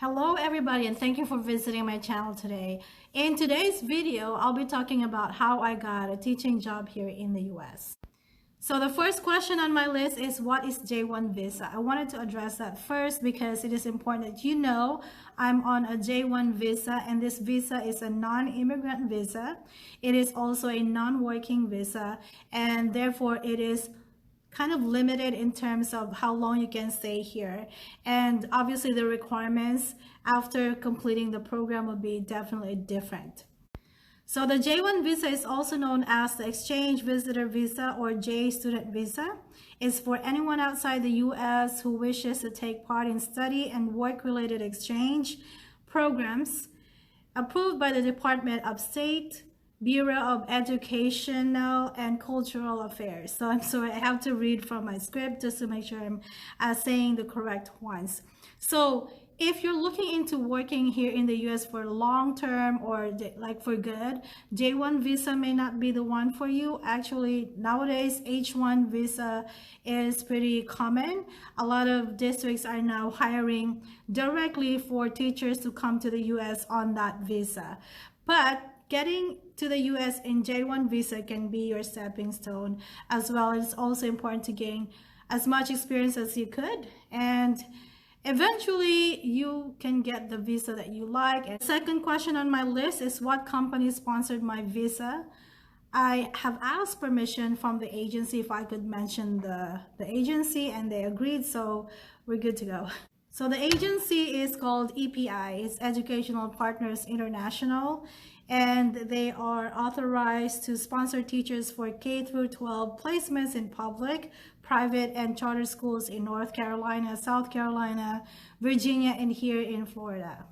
Hello everybody, and thank you for visiting my channel today. In today's video, I'll be talking about how I got a teaching job here in the US. So the first question on my list is, what is J1 visa? I wanted to address that first because it is important that you know I'm on a J1 visa, and this visa is a non-immigrant visa. It is also a non-working visa, and therefore it is kind of limited in terms of how long you can stay here, and obviously the requirements after completing the program will be definitely different. So the J1 visa is also known as the exchange visitor visa or J student visa. It's for anyone outside the US who wishes to take part in study and work related exchange programs approved by the Department of State, Bureau of Educational and Cultural Affairs. So I'm sorry, I have to read from my script just to make sure I'm saying the correct ones. So if you're looking into working here in the US for long term or like for good, J1 visa may not be the one for you. Actually, nowadays H1 visa is pretty common. A lot of districts are now hiring directly for teachers to come to the US on that visa. But getting to the US in J1 visa can be your stepping stone as well. It's also important to gain as much experience as you could, and eventually you can get the visa that you like. And second question on my list is, what company sponsored my visa? I have asked permission from the agency if I could mention the agency, and they agreed, so we're good to go. So the agency is called EPI, it's Educational Partners International, and they are authorized to sponsor teachers for K through 12 placements in public, private, and charter schools in North Carolina, South Carolina, Virginia, and here in Florida.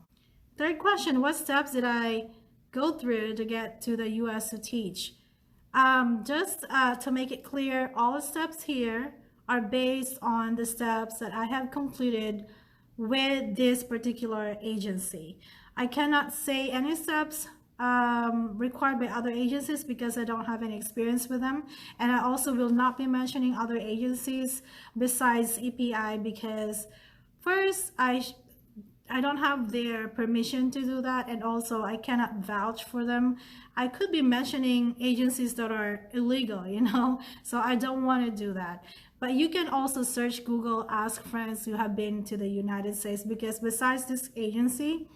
Third question, what steps did I go through to get to the US to teach? Just to make it clear, all the steps here are based on the steps that I have completed with this particular agency. I cannot say any steps required by other agencies because I don't have any experience with them, and I also will not be mentioning other agencies besides EPI because first I don't have their permission to do that, and also I cannot vouch for them. I could be mentioning agencies that are illegal, so I don't want to do that. But you can also search Google, ask friends who have been to the United States, because besides this agency,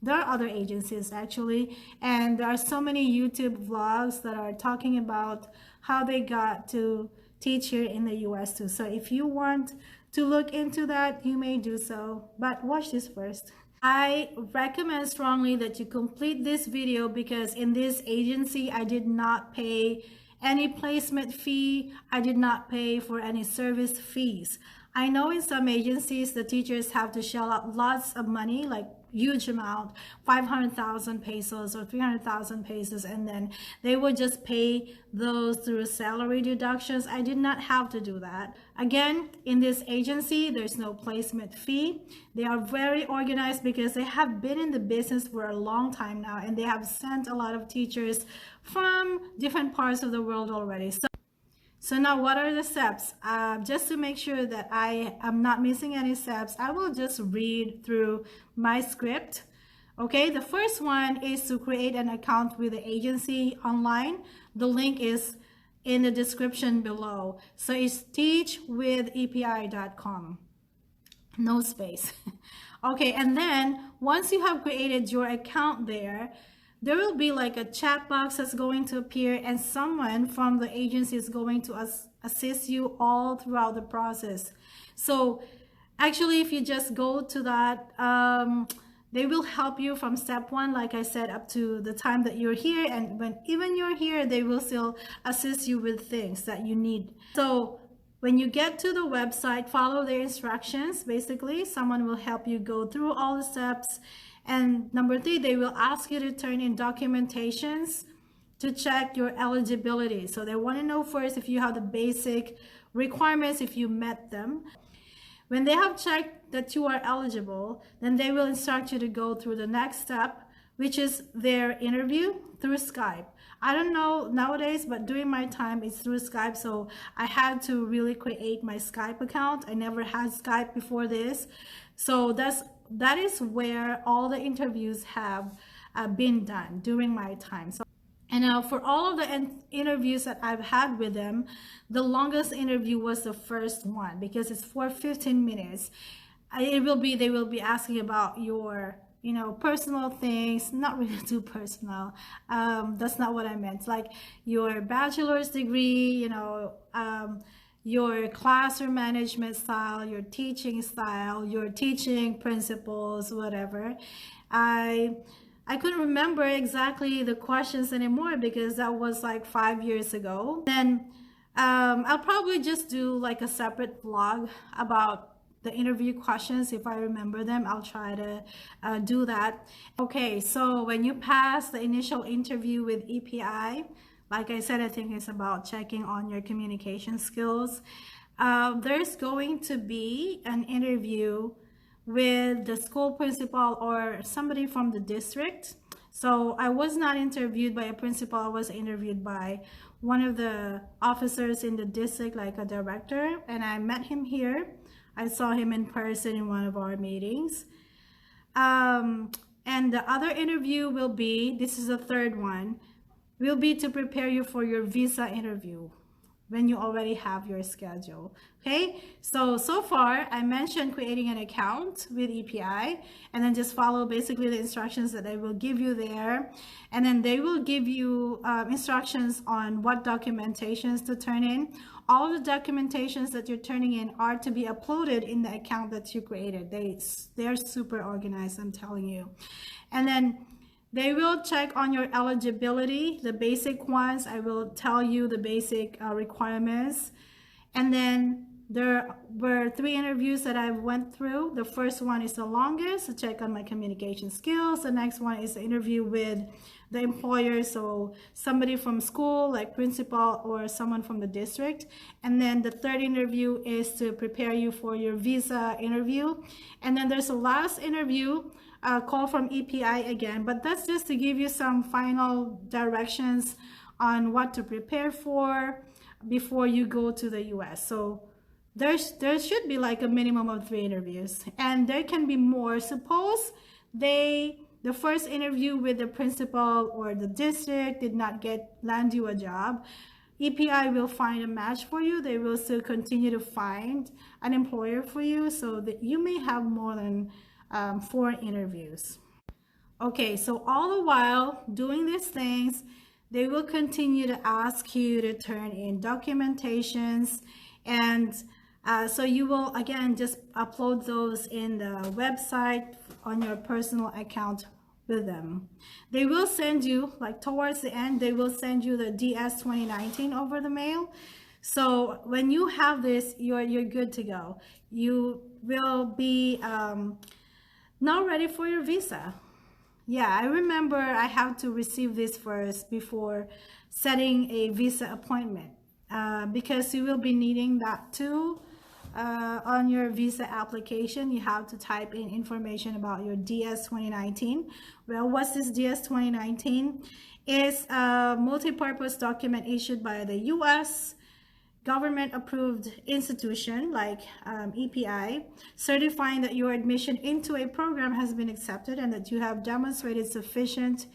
there are other agencies actually, and there are so many YouTube vlogs that are talking about how they got to teach here in the US too. So if you want to look into that, you may do so, but watch this first. I recommend strongly that you complete this video because in this agency, I did not pay any placement fee. I did not pay for any service fees. I know in some agencies, the teachers have to shell out lots of money, like huge amount, 500,000 pesos or 300,000 pesos, and then they would just pay those through salary deductions. I did not have to do that. Again, in this agency, there's no placement fee. They are very organized because they have been in the business for a long time now, and they have sent a lot of teachers from different parts of the world already. So now what are the steps? Just to make sure that I am not missing any steps, I will just read through my script. Okay, the first one is to create an account with the agency online. The link is in the description below. So it's teachwithepi.com. No space. Okay, and then once you have created your account there will be like a chat box that's going to appear, and someone from the agency is going to assist you all throughout the process. So actually, if you just go to that, they will help you from step one, like I said, up to the time that you're here. And when even you're here, they will still assist you with things that you need. So when you get to the website, follow their instructions. Basically, someone will help you go through all the steps. And number 3, they will ask you to turn in documentations to check your eligibility. So they want to know first if you have the basic requirements, if you met them. When they have checked that you are eligible, then they will instruct you to go through the next step, which is their interview through Skype. I don't know nowadays, but during my time, it's through Skype. So I had to really create my Skype account. I never had Skype before this. So that's that is where all the interviews have been done during my time. So, and for all of the interviews that I've had with them, the longest interview was the first one because it's for 15 minutes. They will be asking about your, you know, personal things, not really too personal. That's not what I meant. Like your bachelor's degree, you know, your classroom management style, your teaching style, your teaching principles, whatever. I couldn't remember exactly the questions anymore because that was like 5 years ago. Then I'll probably just do like a separate vlog about the interview questions. If I remember them, I'll try to do that. Okay, so when you pass the initial interview with EPI, like I said, I think it's about checking on your communication skills. There's going to be an interview with the school principal or somebody from the district. So I was not interviewed by a principal. I was interviewed by one of the officers in the district, like a director, and I met him here. I saw him in person in one of our meetings. And the other interview will be, this is the third one, will be to prepare you for your visa interview when you already have your schedule. Okay, so far I mentioned creating an account with EPI, and then just follow basically the instructions that they will give you there, and then they will give you instructions on what documentations to turn in. All the documentations that you're turning in are to be uploaded in the account that you created. They're super organized, I'm telling you. And then they will check on your eligibility, the basic ones. I will tell you the basic requirements. And then there were 3 interviews that I went through. The first one is the longest, to check on my communication skills. The next one is the interview with the employer, so somebody from school, like principal or someone from the district. And then the third interview is to prepare you for your visa interview. And then there's a last interview, call from EPI again, but that's just to give you some final directions on what to prepare for before you go to the US. So there should be like a minimum of 3 interviews, and there can be more. Suppose the first interview with the principal or the district did not land you a job, EPI will find a match for you. They will still continue to find an employer for you, so that you may have more than 4 interviews. Okay, so all the while doing these things, they will continue to ask you to turn in documentations, and so you will again just upload those in the website on your personal account with them. They will send you, like towards the end, they will send you the DS 2019 over the mail. So when you have this, you're good to go. You will be now ready for your visa. Yeah, I remember I have to receive this first before setting a visa appointment, because you will be needing that too. On your visa application, you have to type in information about your DS 2019. Well, what's this DS 2019? It's a multi-purpose document issued by the US government approved institution like EPI, certifying that your admission into a program has been accepted and that you have demonstrated sufficient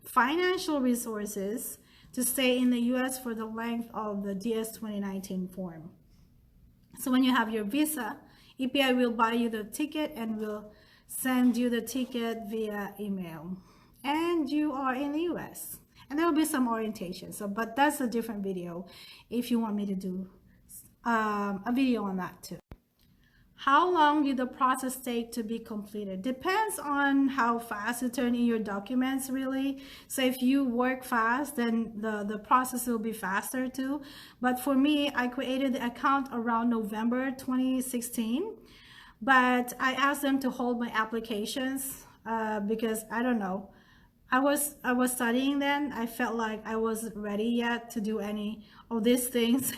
financial resources to stay in the US for the length of the DS 2019 form. So when you have your visa, EPI will buy you the ticket and will send you the ticket via email, and you are in the US. And there will be some orientation, but that's a different video if you want me to do a video on that too. How long did the process take to be completed? Depends on how fast you turn in your documents, really. So if you work fast, then the process will be faster too. But for me, I created the account around November 2016. But I asked them to hold my applications because I don't know. I was studying then. I felt like I wasn't ready yet to do any of these things.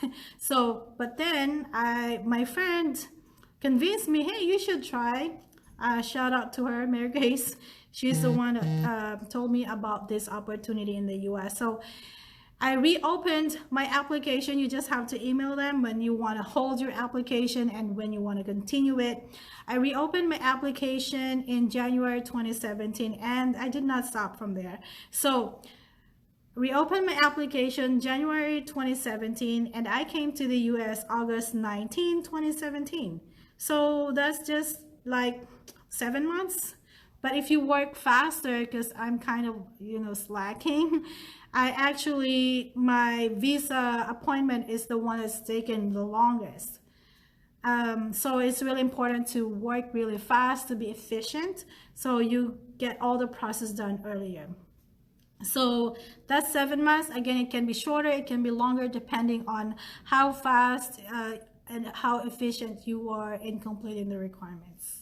But then my friend convinced me, hey, you should try. Shout out to her, Mary Grace. She's the one that told me about this opportunity in the US. So I reopened my application. You just have to email them when you want to hold your application and when you want to continue it. I reopened my application in January 2017 and I did not stop from there. So reopened my application January 2017 and I came to the US August 19, 2017. So that's just like 7 months. But if you work faster, because I'm kind of, slacking, my visa appointment is the one that's taken the longest. So it's really important to work really fast to be efficient so you get all the process done earlier. So that's 7 months. Again, it can be shorter, it can be longer, depending on how fast and how efficient you are in completing the requirements.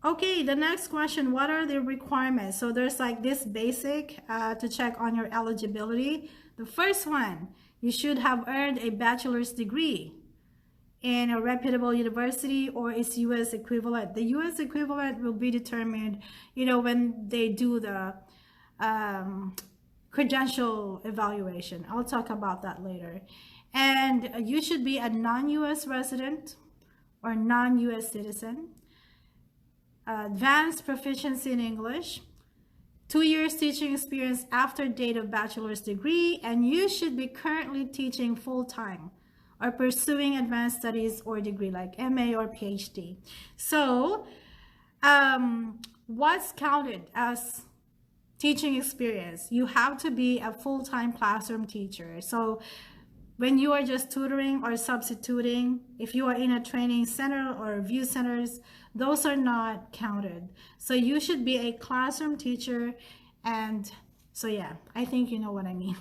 Okay, the next question, what are the requirements? So there's like this basic to check on your eligibility. The first one, you should have earned a bachelor's degree in a reputable university or its US equivalent. The US equivalent will be determined, when they do the credential evaluation. I'll talk about that later. And you should be a non-US resident or non-US citizen. Advanced proficiency in English, 2 years teaching experience after date of bachelor's degree, and you should be currently teaching full-time or pursuing advanced studies or degree like MA or PhD. So what's counted as teaching experience? You have to be a full-time classroom teacher. So when you are just tutoring or substituting, if you are in a training center or review centers, those are not counted. So you should be a classroom teacher. And so yeah, I think you know what I mean.